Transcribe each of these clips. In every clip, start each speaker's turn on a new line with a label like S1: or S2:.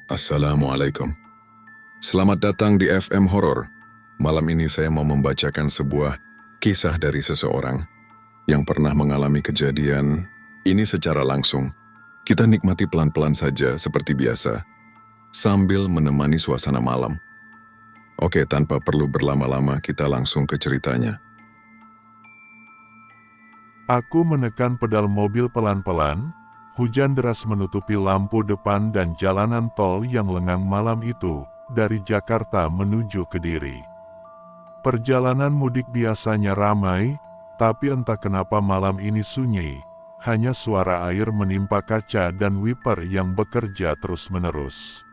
S1: Assalamualaikum. Selamat datang di FM Horor. Malam ini saya mau membacakan sebuah kisah dari seseorang yang pernah mengalami kejadian ini secara langsung. Kita nikmati pelan-pelan saja seperti biasa, sambil menemani suasana malam. Oke, tanpa perlu berlama-lama, kita langsung ke ceritanya.
S2: Aku menekan pedal mobil pelan-pelan. Hujan deras menutupi lampu depan dan jalanan tol yang lengang malam itu, dari Jakarta menuju Kediri. Perjalanan mudik biasanya ramai, tapi entah kenapa malam ini sunyi. Hanya suara air menimpa kaca dan wiper yang bekerja terus-menerus.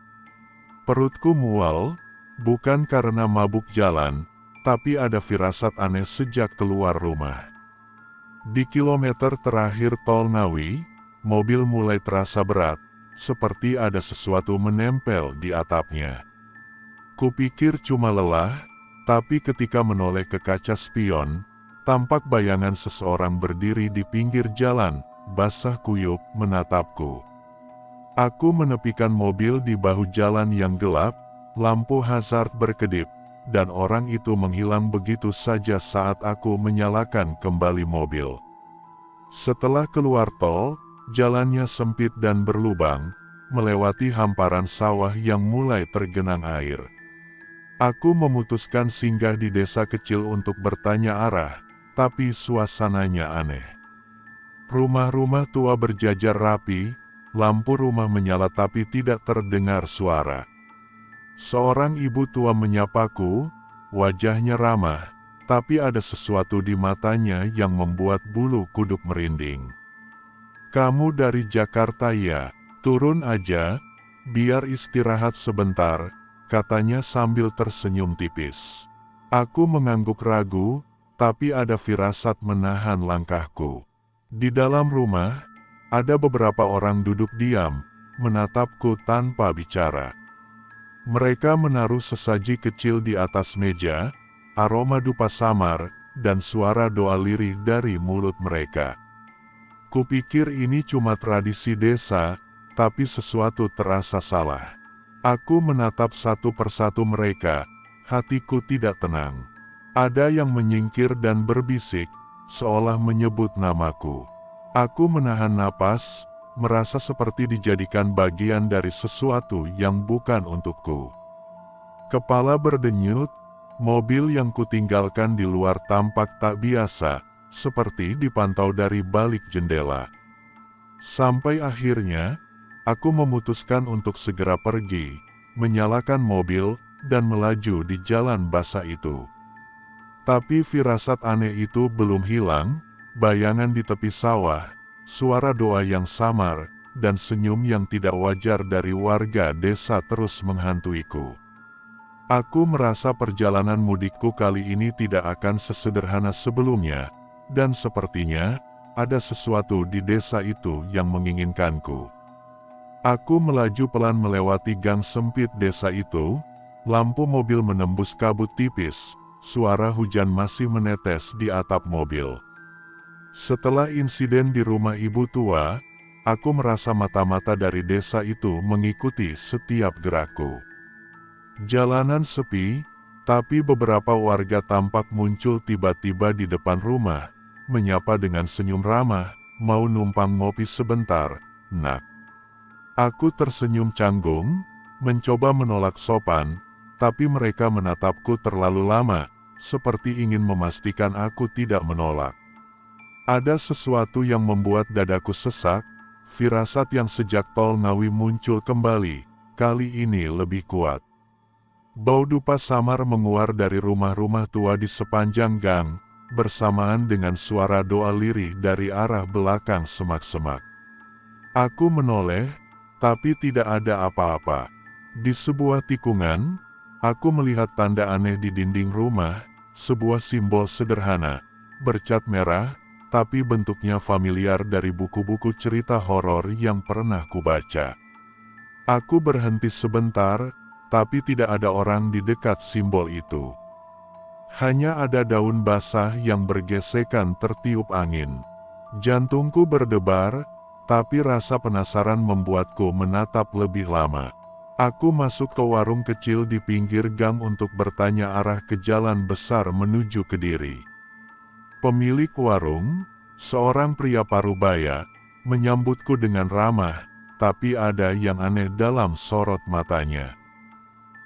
S2: Perutku mual, bukan karena mabuk jalan, tapi ada firasat aneh sejak keluar rumah. Di kilometer terakhir Tol Ngawi, mobil mulai terasa berat, seperti ada sesuatu menempel di atapnya. Kupikir cuma lelah, tapi ketika menoleh ke kaca spion, tampak bayangan seseorang berdiri di pinggir jalan, basah kuyup, menatapku. Aku menepikan mobil di bahu jalan yang gelap, lampu hazard berkedip, dan orang itu menghilang begitu saja saat aku menyalakan kembali mobil. Setelah keluar tol, jalannya sempit dan berlubang, melewati hamparan sawah yang mulai tergenang air. Aku memutuskan singgah di desa kecil untuk bertanya arah, tapi suasananya aneh. Rumah-rumah tua berjajar rapi, lampu rumah menyala tapi tidak terdengar suara. Seorang ibu tua menyapaku, wajahnya ramah, tapi ada sesuatu di matanya yang membuat bulu kuduk merinding. "Kamu dari Jakarta ya? Turun aja, biar istirahat sebentar," katanya sambil tersenyum tipis. Aku mengangguk ragu, tapi ada firasat menahan langkahku. Di dalam rumah, ada beberapa orang duduk diam, menatapku tanpa bicara. Mereka menaruh sesaji kecil di atas meja, aroma dupa samar, dan suara doa lirih dari mulut mereka. Kupikir ini cuma tradisi desa, tapi sesuatu terasa salah. Aku menatap satu persatu mereka, hatiku tidak tenang. Ada yang menyingkir dan berbisik, seolah menyebut namaku. Aku menahan napas, merasa seperti dijadikan bagian dari sesuatu yang bukan untukku. Kepala berdenyut, mobil yang kutinggalkan di luar tampak tak biasa, seperti dipantau dari balik jendela. Sampai akhirnya, aku memutuskan untuk segera pergi, menyalakan mobil, dan melaju di jalan basah itu. Tapi firasat aneh itu belum hilang, bayangan di tepi sawah, suara doa yang samar, dan senyum yang tidak wajar dari warga desa terus menghantuiku. Aku merasa perjalanan mudikku kali ini tidak akan sesederhana sebelumnya, dan sepertinya, ada sesuatu di desa itu yang menginginkanku. Aku melaju pelan melewati gang sempit desa itu, lampu mobil menembus kabut tipis, suara hujan masih menetes di atap mobil. Setelah insiden di rumah ibu tua, aku merasa mata-mata dari desa itu mengikuti setiap gerakku. Jalanan sepi, tapi beberapa warga tampak muncul tiba-tiba di depan rumah, menyapa dengan senyum ramah, "Mau numpang ngopi sebentar, Nak?" Aku tersenyum canggung, mencoba menolak sopan, tapi mereka menatapku terlalu lama, seperti ingin memastikan aku tidak menolak. Ada sesuatu yang membuat dadaku sesak, firasat yang sejak Tol Ngawi muncul kembali, kali ini lebih kuat. Bau dupa samar menguar dari rumah-rumah tua di sepanjang gang, bersamaan dengan suara doa lirih dari arah belakang semak-semak. Aku menoleh, tapi tidak ada apa-apa. Di sebuah tikungan, aku melihat tanda aneh di dinding rumah, sebuah simbol sederhana, bercat merah, tapi bentuknya familiar dari buku-buku cerita horor yang pernah kubaca. Aku berhenti sebentar, tapi tidak ada orang di dekat simbol itu. Hanya ada daun basah yang bergesekan tertiup angin. Jantungku berdebar, tapi rasa penasaran membuatku menatap lebih lama. Aku masuk ke warung kecil di pinggir gang untuk bertanya arah ke jalan besar menuju Kediri. Pemilik warung, seorang pria parubaya, menyambutku dengan ramah, tapi ada yang aneh dalam sorot matanya.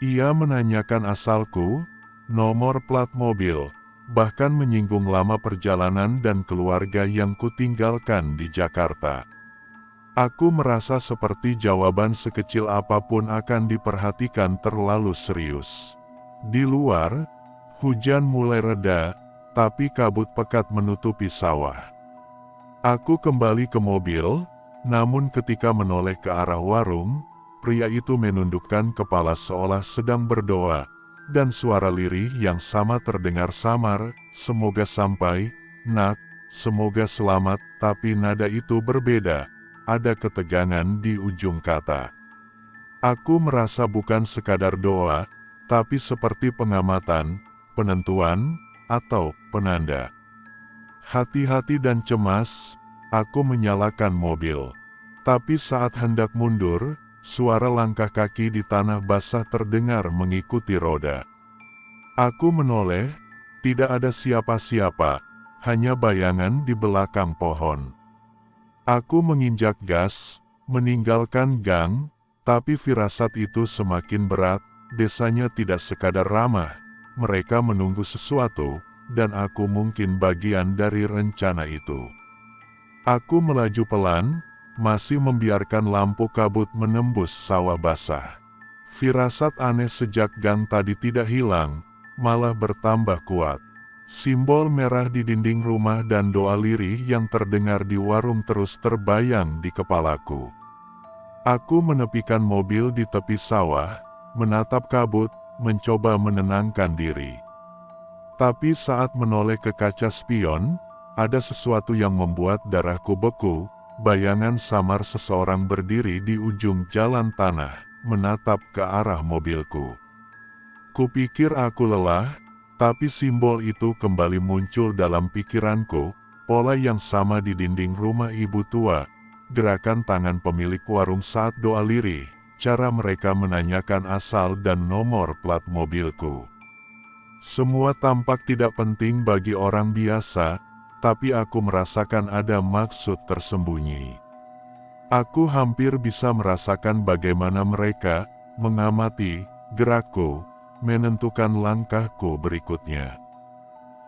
S2: Ia menanyakan asalku, nomor plat mobil, bahkan menyinggung lama perjalanan dan keluarga yang kutinggalkan di Jakarta. Aku merasa seperti jawaban sekecil apapun akan diperhatikan terlalu serius. Di luar, hujan mulai reda, tapi kabut pekat menutupi sawah. Aku kembali ke mobil, namun ketika menoleh ke arah warung, pria itu menundukkan kepala seolah sedang berdoa, dan suara lirih yang sama terdengar samar, "Semoga sampai, nak, semoga selamat," tapi nada itu berbeda. Ada ketegangan di ujung kata. Aku merasa bukan sekadar doa, tapi seperti pengamatan, penentuan, atau penanda. Hati-hati dan cemas, aku menyalakan mobil. Tapi saat hendak mundur, suara langkah kaki di tanah basah terdengar mengikuti roda. Aku menoleh, tidak ada siapa-siapa, hanya bayangan di belakang pohon. Aku menginjak gas, meninggalkan gang, tapi firasat itu semakin berat. Desanya tidak sekadar ramah, mereka menunggu sesuatu, dan aku mungkin bagian dari rencana itu. Aku melaju pelan, masih membiarkan lampu kabut menembus sawah basah. Firasat aneh sejak gang tadi tidak hilang, malah bertambah kuat. Simbol merah di dinding rumah dan doa lirih yang terdengar di warung terus terbayang di kepalaku. Aku menepikan mobil di tepi sawah, menatap kabut, mencoba menenangkan diri. Tapi saat menoleh ke kaca spion, ada sesuatu yang membuat darahku beku. Bayangan samar seseorang berdiri di ujung jalan tanah, menatap ke arah mobilku. Kupikir aku lelah, tapi simbol itu kembali muncul dalam pikiranku, pola yang sama di dinding rumah ibu tua, gerakan tangan pemilik warung saat doa lirih, cara mereka menanyakan asal dan nomor plat mobilku. Semua tampak tidak penting bagi orang biasa, tapi aku merasakan ada maksud tersembunyi. Aku hampir bisa merasakan bagaimana mereka mengamati gerakku, menentukan langkahku berikutnya.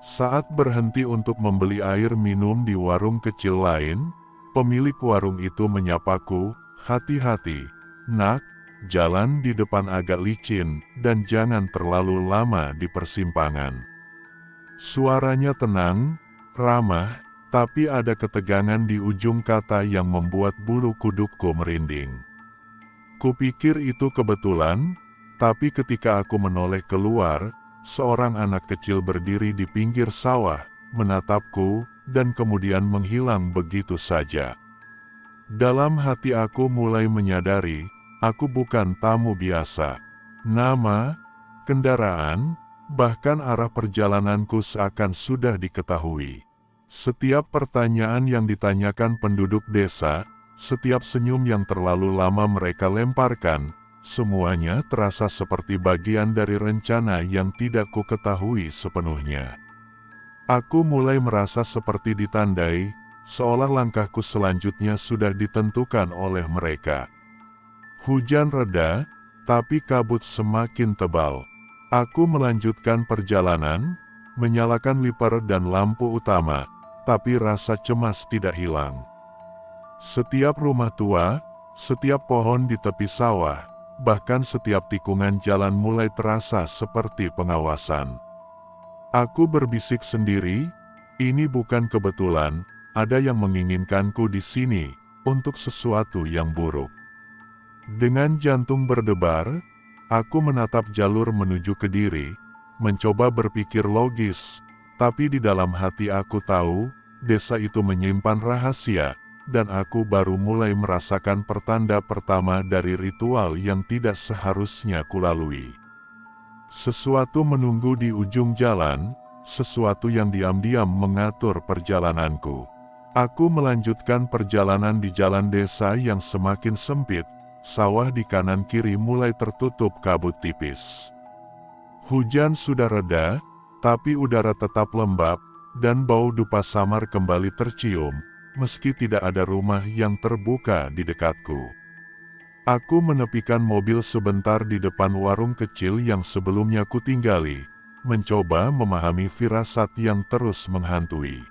S2: Saat berhenti untuk membeli air minum di warung kecil lain, pemilik warung itu menyapaku, "Hati-hati, nak, jalan di depan agak licin, dan jangan terlalu lama di persimpangan." Suaranya tenang, ramah, tapi ada ketegangan di ujung kata yang membuat bulu kudukku merinding. Kupikir itu kebetulan, tapi ketika aku menoleh keluar, seorang anak kecil berdiri di pinggir sawah, menatapku, dan kemudian menghilang begitu saja. Dalam hati aku mulai menyadari, aku bukan tamu biasa. Nama, kendaraan, bahkan arah perjalananku seakan sudah diketahui. Setiap pertanyaan yang ditanyakan penduduk desa, setiap senyum yang terlalu lama mereka lemparkan, semuanya terasa seperti bagian dari rencana yang tidak ku ketahui sepenuhnya. Aku mulai merasa seperti ditandai, seolah langkahku selanjutnya sudah ditentukan oleh mereka. Hujan reda, tapi kabut semakin tebal. Aku melanjutkan perjalanan, menyalakan wiper dan lampu utama, tapi rasa cemas tidak hilang. Setiap rumah tua, setiap pohon di tepi sawah, bahkan setiap tikungan jalan mulai terasa seperti pengawasan. Aku berbisik sendiri, ini bukan kebetulan, ada yang menginginkanku di sini, untuk sesuatu yang buruk. Dengan jantung berdebar, aku menatap jalur menuju Kediri, mencoba berpikir logis, tapi di dalam hati aku tahu, desa itu menyimpan rahasia, dan aku baru mulai merasakan pertanda pertama dari ritual yang tidak seharusnya kulalui. Sesuatu menunggu di ujung jalan, sesuatu yang diam-diam mengatur perjalananku. Aku melanjutkan perjalanan di jalan desa yang semakin sempit, sawah di kanan kiri mulai tertutup kabut tipis. Hujan sudah reda, tapi udara tetap lembab, dan bau dupa samar kembali tercium, meski tidak ada rumah yang terbuka di dekatku. Aku menepikan mobil sebentar di depan warung kecil yang sebelumnya kutinggali, mencoba memahami firasat yang terus menghantui.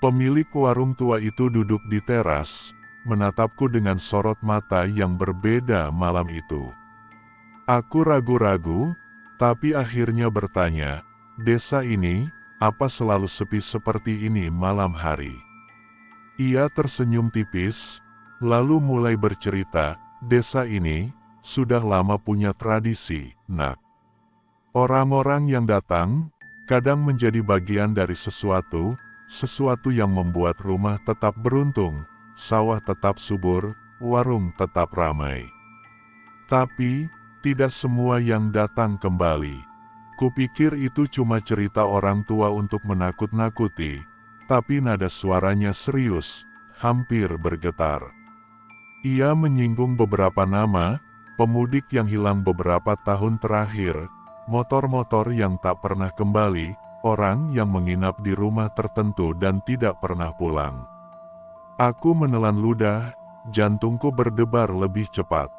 S2: Pemilik warung tua itu duduk di teras, menatapku dengan sorot mata yang berbeda malam itu. Aku ragu-ragu, tapi akhirnya bertanya, "Desa ini, apa selalu sepi seperti ini malam hari?" Ia tersenyum tipis, lalu mulai bercerita, "Desa ini sudah lama punya tradisi, Nak. Orang-orang yang datang, kadang menjadi bagian dari sesuatu yang membuat rumah tetap beruntung, sawah tetap subur, warung tetap ramai. Tapi, tidak semua yang datang kembali. Kupikir itu cuma cerita orang tua untuk menakut-nakuti, tapi nada suaranya serius, hampir bergetar. Ia menyinggung beberapa nama, pemudik yang hilang beberapa tahun terakhir, motor-motor yang tak pernah kembali, orang yang menginap di rumah tertentu dan tidak pernah pulang. Aku menelan ludah, jantungku berdebar lebih cepat.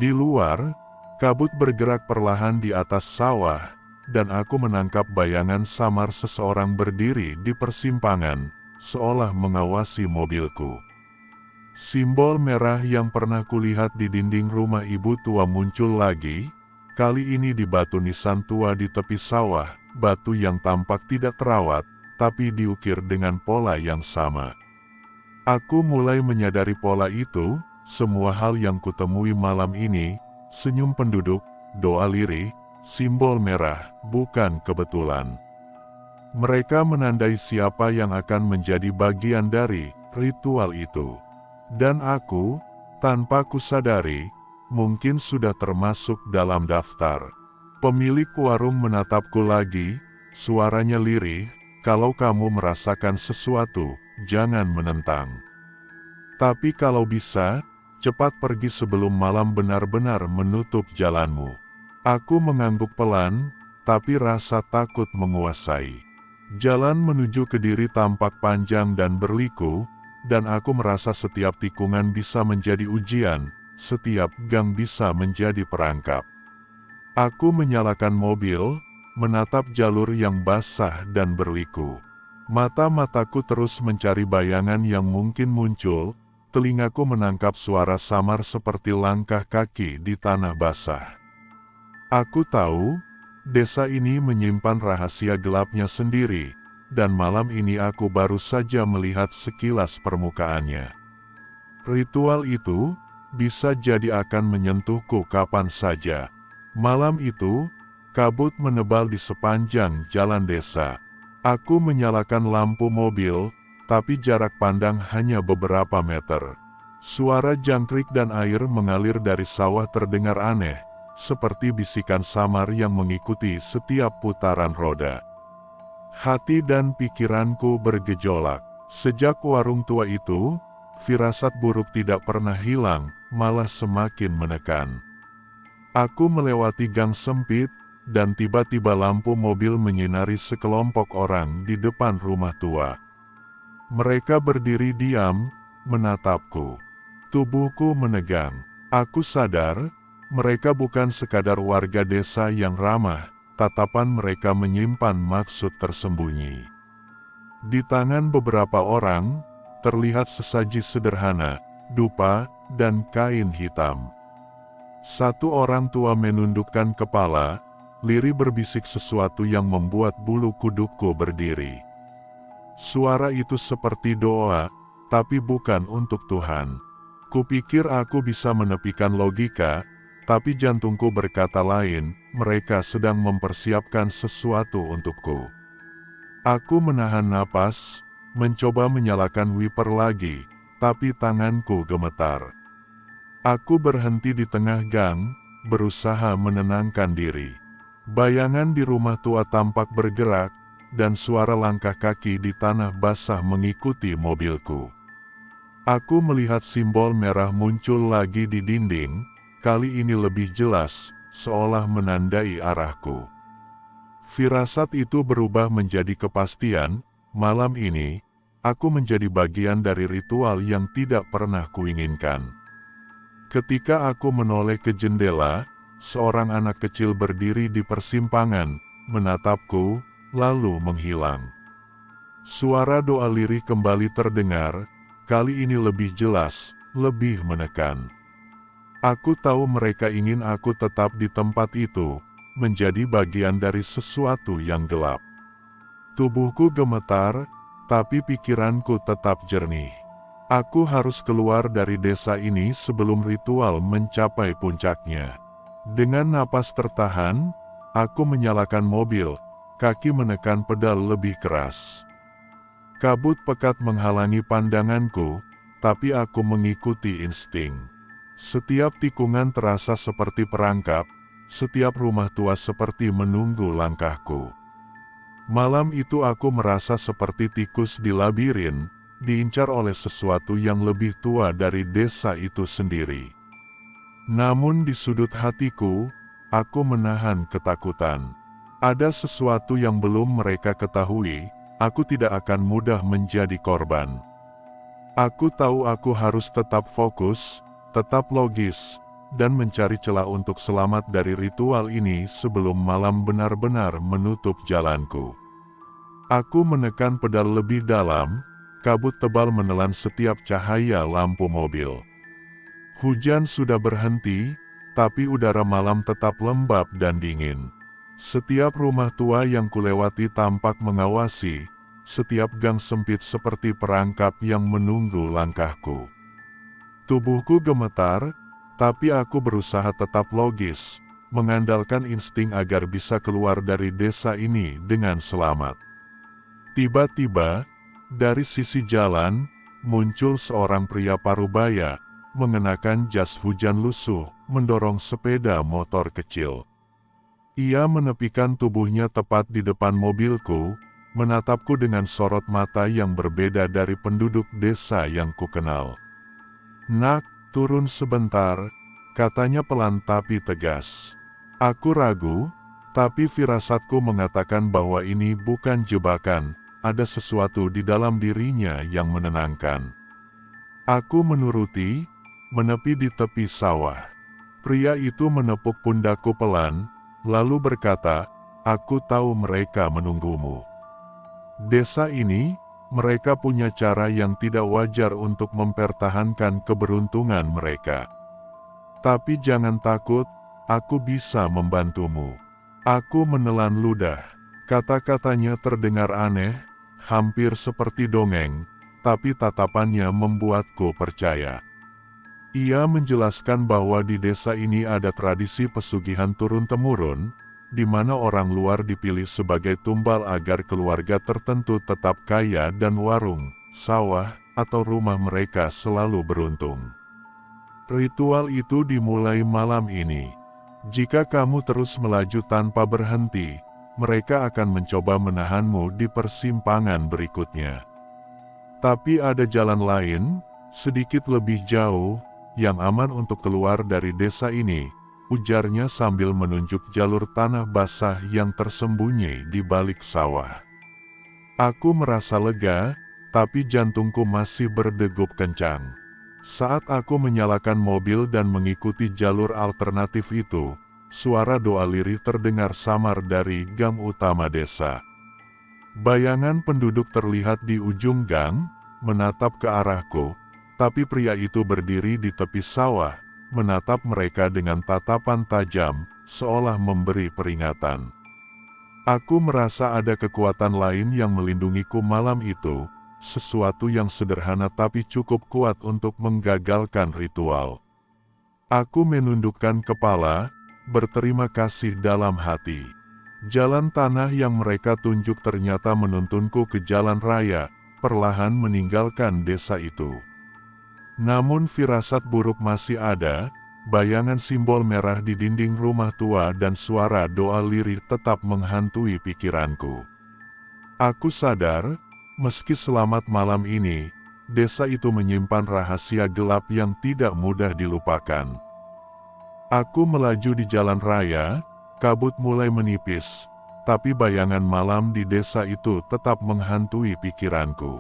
S2: Di luar, kabut bergerak perlahan di atas sawah, dan aku menangkap bayangan samar seseorang berdiri di persimpangan, seolah mengawasi mobilku. Simbol merah yang pernah kulihat di dinding rumah ibu tua muncul lagi, kali ini di batu nisan tua di tepi sawah, batu yang tampak tidak terawat, tapi diukir dengan pola yang sama. Aku mulai menyadari pola itu, semua hal yang kutemui malam ini, senyum penduduk, doa lirih, simbol merah, bukan kebetulan. Mereka menandai siapa yang akan menjadi bagian dari ritual itu. Dan aku, tanpa kusadari, mungkin sudah termasuk dalam daftar. Pemilik warung menatapku lagi, suaranya lirih, "Kalau kamu merasakan sesuatu, jangan menentang. Tapi kalau bisa, cepat pergi sebelum malam benar-benar menutup jalanmu." Aku mengangguk pelan, tapi rasa takut menguasai. Jalan menuju Kediri tampak panjang dan berliku, dan aku merasa setiap tikungan bisa menjadi ujian, setiap gang bisa menjadi perangkap. Aku menyalakan mobil, menatap jalur yang basah dan berliku. Mata-mataku terus mencari bayangan yang mungkin muncul, telingaku menangkap suara samar seperti langkah kaki di tanah basah. Aku tahu, desa ini menyimpan rahasia gelapnya sendiri, dan malam ini aku baru saja melihat sekilas permukaannya. Ritual itu bisa jadi akan menyentuhku kapan saja. Malam itu, kabut menebal di sepanjang jalan desa. Aku menyalakan lampu mobil, tapi jarak pandang hanya beberapa meter. Suara jangkrik dan air mengalir dari sawah terdengar aneh, seperti bisikan samar yang mengikuti setiap putaran roda. Hati dan pikiranku bergejolak. Sejak warung tua itu, firasat buruk tidak pernah hilang, malah semakin menekan. Aku melewati gang sempit, dan tiba-tiba lampu mobil menyinari sekelompok orang di depan rumah tua. Mereka berdiri diam, menatapku. Tubuhku menegang. Aku sadar, mereka bukan sekadar warga desa yang ramah, tatapan mereka menyimpan maksud tersembunyi. Di tangan beberapa orang, terlihat sesaji sederhana, dupa, dan kain hitam. Satu orang tua menundukkan kepala, lirih berbisik sesuatu yang membuat bulu kudukku berdiri. Suara itu seperti doa, tapi bukan untuk Tuhan. Kupikir aku bisa menepikan logika, tapi jantungku berkata lain, mereka sedang mempersiapkan sesuatu untukku. Aku menahan napas, mencoba menyalakan wiper lagi, tapi tanganku gemetar. Aku berhenti di tengah gang, berusaha menenangkan diri. Bayangan di rumah tua tampak bergerak, dan suara langkah kaki di tanah basah mengikuti mobilku. Aku melihat simbol merah muncul lagi di dinding, kali ini lebih jelas, seolah menandai arahku. Firasat itu berubah menjadi kepastian, malam ini, aku menjadi bagian dari ritual yang tidak pernah kuinginkan. Ketika aku menoleh ke jendela, seorang anak kecil berdiri di persimpangan, menatapku, lalu menghilang. Suara doa lirih kembali terdengar, kali ini lebih jelas, lebih menekan. Aku tahu mereka ingin aku tetap di tempat itu, menjadi bagian dari sesuatu yang gelap. Tubuhku gemetar, tapi pikiranku tetap jernih. Aku harus keluar dari desa ini sebelum ritual mencapai puncaknya. Dengan napas tertahan, aku menyalakan mobil, kaki menekan pedal lebih keras. Kabut pekat menghalangi pandanganku, tapi aku mengikuti insting. Setiap tikungan terasa seperti perangkap, setiap rumah tua seperti menunggu langkahku. Malam itu aku merasa seperti tikus di labirin, diincar oleh sesuatu yang lebih tua dari desa itu sendiri. Namun di sudut hatiku, aku menahan ketakutan. Ada sesuatu yang belum mereka ketahui, aku tidak akan mudah menjadi korban. Aku tahu aku harus tetap fokus, tetap logis, dan mencari celah untuk selamat dari ritual ini sebelum malam benar-benar menutup jalanku. Aku menekan pedal lebih dalam, kabut tebal menelan setiap cahaya lampu mobil. Hujan sudah berhenti, tapi udara malam tetap lembab dan dingin. Setiap rumah tua yang kulewati tampak mengawasi, setiap gang sempit seperti perangkap yang menunggu langkahku. Tubuhku gemetar, tapi aku berusaha tetap logis, mengandalkan insting agar bisa keluar dari desa ini dengan selamat. Tiba-tiba, dari sisi jalan, muncul seorang pria parubaya, mengenakan jas hujan lusuh, mendorong sepeda motor kecil. Ia menepikan tubuhnya tepat di depan mobilku, menatapku dengan sorot mata yang berbeda dari penduduk desa yang kukenal. "Nak, turun sebentar," katanya pelan tapi tegas. Aku ragu, tapi firasatku mengatakan bahwa ini bukan jebakan, ada sesuatu di dalam dirinya yang menenangkan. Aku menuruti, menepi di tepi sawah. Pria itu menepuk pundakku pelan, lalu berkata, "Aku tahu mereka menunggumu. Desa ini, mereka punya cara yang tidak wajar untuk mempertahankan keberuntungan mereka. Tapi jangan takut, aku bisa membantumu." Aku menelan ludah. Kata-katanya terdengar aneh, hampir seperti dongeng, tapi tatapannya membuatku percaya. Ia menjelaskan bahwa di desa ini ada tradisi pesugihan turun-temurun, di mana orang luar dipilih sebagai tumbal agar keluarga tertentu tetap kaya dan warung, sawah, atau rumah mereka selalu beruntung. Ritual itu dimulai malam ini. Jika kamu terus melaju tanpa berhenti, mereka akan mencoba menahanmu di persimpangan berikutnya. Tapi ada jalan lain, sedikit lebih jauh, yang aman untuk keluar dari desa ini, ujarnya sambil menunjuk jalur tanah basah yang tersembunyi di balik sawah. Aku merasa lega, tapi jantungku masih berdegup kencang. Saat aku menyalakan mobil dan mengikuti jalur alternatif itu, suara doa lirih terdengar samar dari gang utama desa. Bayangan penduduk terlihat di ujung gang, menatap ke arahku, tapi pria itu berdiri di tepi sawah, menatap mereka dengan tatapan tajam, seolah memberi peringatan. Aku merasa ada kekuatan lain yang melindungiku malam itu, sesuatu yang sederhana tapi cukup kuat untuk menggagalkan ritual. Aku menundukkan kepala, berterima kasih dalam hati. Jalan tanah yang mereka tunjuk ternyata menuntunku ke jalan raya, perlahan meninggalkan desa itu. Namun firasat buruk masih ada, bayangan simbol merah di dinding rumah tua dan suara doa lirih tetap menghantui pikiranku. Aku sadar, meski selamat malam ini, desa itu menyimpan rahasia gelap yang tidak mudah dilupakan. Aku melaju di jalan raya, kabut mulai menipis, tapi bayangan malam di desa itu tetap menghantui pikiranku.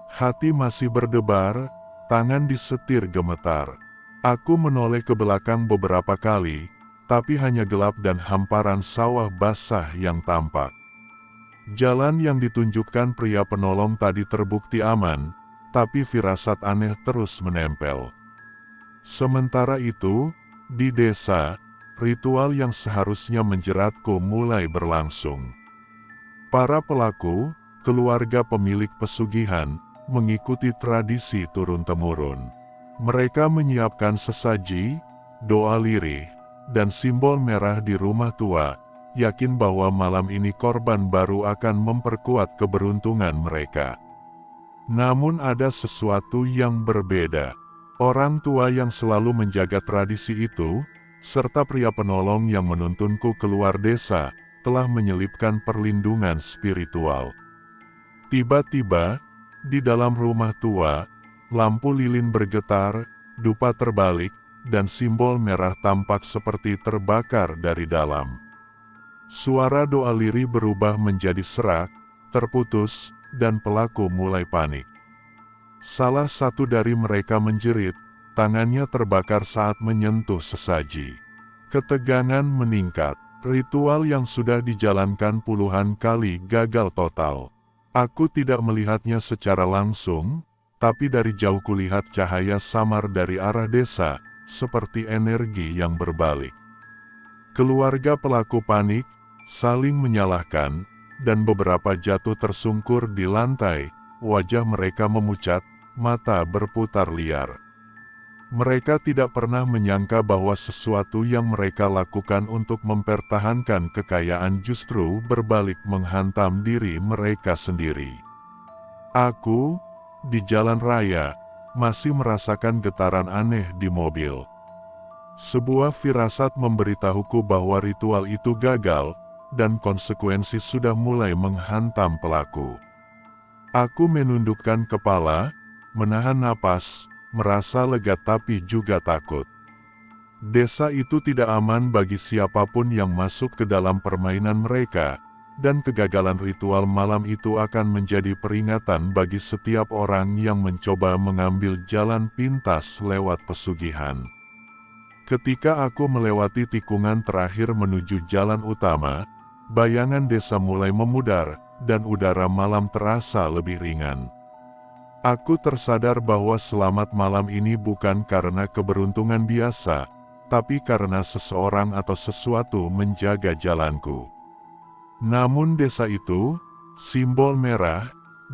S2: Hati masih berdebar, tangan di setir gemetar. Aku menoleh ke belakang beberapa kali, tapi hanya gelap dan hamparan sawah basah yang tampak. Jalan yang ditunjukkan pria penolong tadi terbukti aman, tapi firasat aneh terus menempel. Sementara itu, di desa, ritual yang seharusnya menjeratku mulai berlangsung. Para pelaku, keluarga pemilik pesugihan, mengikuti tradisi turun-temurun. Mereka menyiapkan sesaji, doa lirih, dan simbol merah di rumah tua, yakin bahwa malam ini korban baru akan memperkuat keberuntungan mereka. Namun ada sesuatu yang berbeda. Orang tua yang selalu menjaga tradisi itu, serta pria penolong yang menuntunku keluar desa, telah menyelipkan perlindungan spiritual. Tiba-tiba, di dalam rumah tua, lampu lilin bergetar, dupa terbalik, dan simbol merah tampak seperti terbakar dari dalam. Suara doa lirih berubah menjadi serak, terputus, dan pelaku mulai panik. Salah satu dari mereka menjerit, tangannya terbakar saat menyentuh sesaji. Ketegangan meningkat, ritual yang sudah dijalankan puluhan kali gagal total. Aku tidak melihatnya secara langsung, tapi dari jauh kulihat cahaya samar dari arah desa, seperti energi yang berbalik. Keluarga pelaku panik, saling menyalahkan, dan beberapa jatuh tersungkur di lantai. Wajah mereka memucat, mata berputar liar. Mereka tidak pernah menyangka bahwa sesuatu yang mereka lakukan untuk mempertahankan kekayaan justru berbalik menghantam diri mereka sendiri. Aku, di jalan raya, masih merasakan getaran aneh di mobil. Sebuah firasat memberitahuku bahwa ritual itu gagal, dan konsekuensi sudah mulai menghantam pelaku. Aku menundukkan kepala, menahan napas, merasa lega tapi juga takut. Desa itu tidak aman bagi siapapun yang masuk ke dalam permainan mereka, dan kegagalan ritual malam itu akan menjadi peringatan bagi setiap orang yang mencoba mengambil jalan pintas lewat pesugihan. Ketika aku melewati tikungan terakhir menuju jalan utama, bayangan desa mulai memudar, dan udara malam terasa lebih ringan. Aku tersadar bahwa selamat malam ini bukan karena keberuntungan biasa, tapi karena seseorang atau sesuatu menjaga jalanku. Namun desa itu, simbol merah,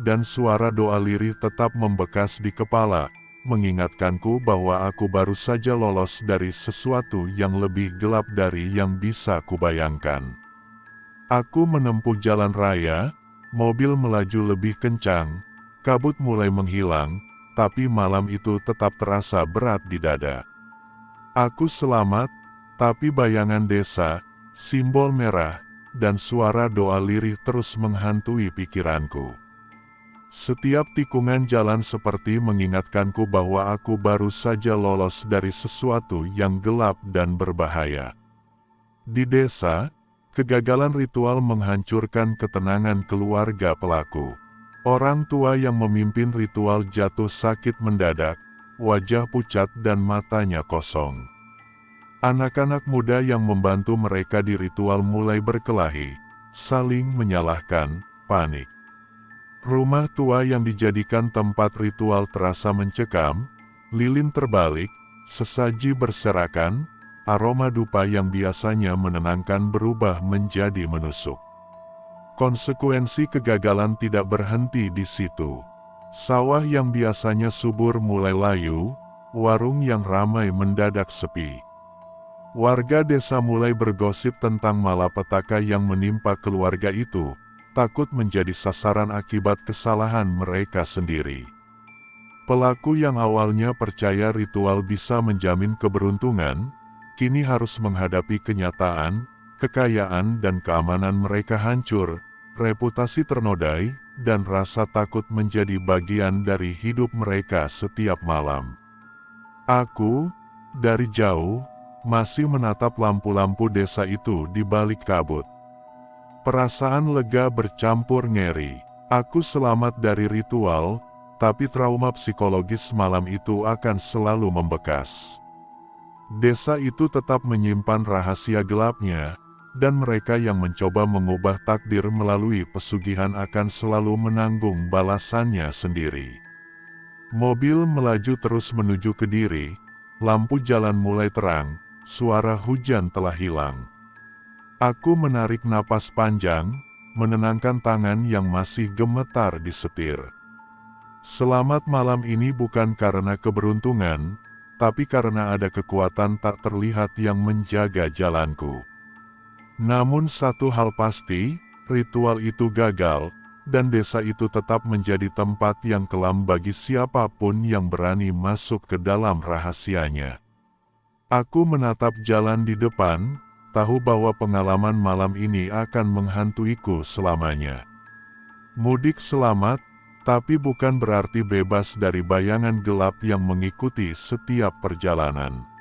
S2: dan suara doa lirih tetap membekas di kepala, mengingatkanku bahwa aku baru saja lolos dari sesuatu yang lebih gelap dari yang bisa kubayangkan. Aku menempuh jalan raya, mobil melaju lebih kencang, kabut mulai menghilang, tapi malam itu tetap terasa berat di dada. Aku selamat, tapi bayangan desa, simbol merah, dan suara doa lirih terus menghantui pikiranku. Setiap tikungan jalan seperti mengingatkanku bahwa aku baru saja lolos dari sesuatu yang gelap dan berbahaya. Di desa, kegagalan ritual menghancurkan ketenangan keluarga pelaku. Orang tua yang memimpin ritual jatuh sakit mendadak, wajah pucat dan matanya kosong. Anak-anak muda yang membantu mereka di ritual mulai berkelahi, saling menyalahkan, panik. Rumah tua yang dijadikan tempat ritual terasa mencekam, lilin terbalik, sesaji berserakan, aroma dupa yang biasanya menenangkan berubah menjadi menusuk. Konsekuensi kegagalan tidak berhenti di situ. Sawah yang biasanya subur mulai layu, warung yang ramai mendadak sepi. Warga desa mulai bergosip tentang malapetaka yang menimpa keluarga itu, takut menjadi sasaran akibat kesalahan mereka sendiri. Pelaku yang awalnya percaya ritual bisa menjamin keberuntungan, kini harus menghadapi kenyataan, kekayaan dan keamanan mereka hancur, reputasi ternodai, dan rasa takut menjadi bagian dari hidup mereka setiap malam. Aku, dari jauh, masih menatap lampu-lampu desa itu di balik kabut. Perasaan lega bercampur ngeri. Aku selamat dari ritual, tapi trauma psikologis malam itu akan selalu membekas. Desa itu tetap menyimpan rahasia gelapnya, dan mereka yang mencoba mengubah takdir melalui pesugihan akan selalu menanggung balasannya sendiri. Mobil melaju terus menuju Kediri, lampu jalan mulai terang, suara hujan telah hilang. Aku menarik napas panjang, menenangkan tangan yang masih gemetar di setir. Selamat malam ini bukan karena keberuntungan, tapi karena ada kekuatan tak terlihat yang menjaga jalanku. Namun satu hal pasti, ritual itu gagal, dan desa itu tetap menjadi tempat yang kelam bagi siapapun yang berani masuk ke dalam rahasianya. Aku menatap jalan di depan, tahu bahwa pengalaman malam ini akan menghantuiku selamanya. Mudik selamat, tapi bukan berarti bebas dari bayangan gelap yang mengikuti setiap perjalanan.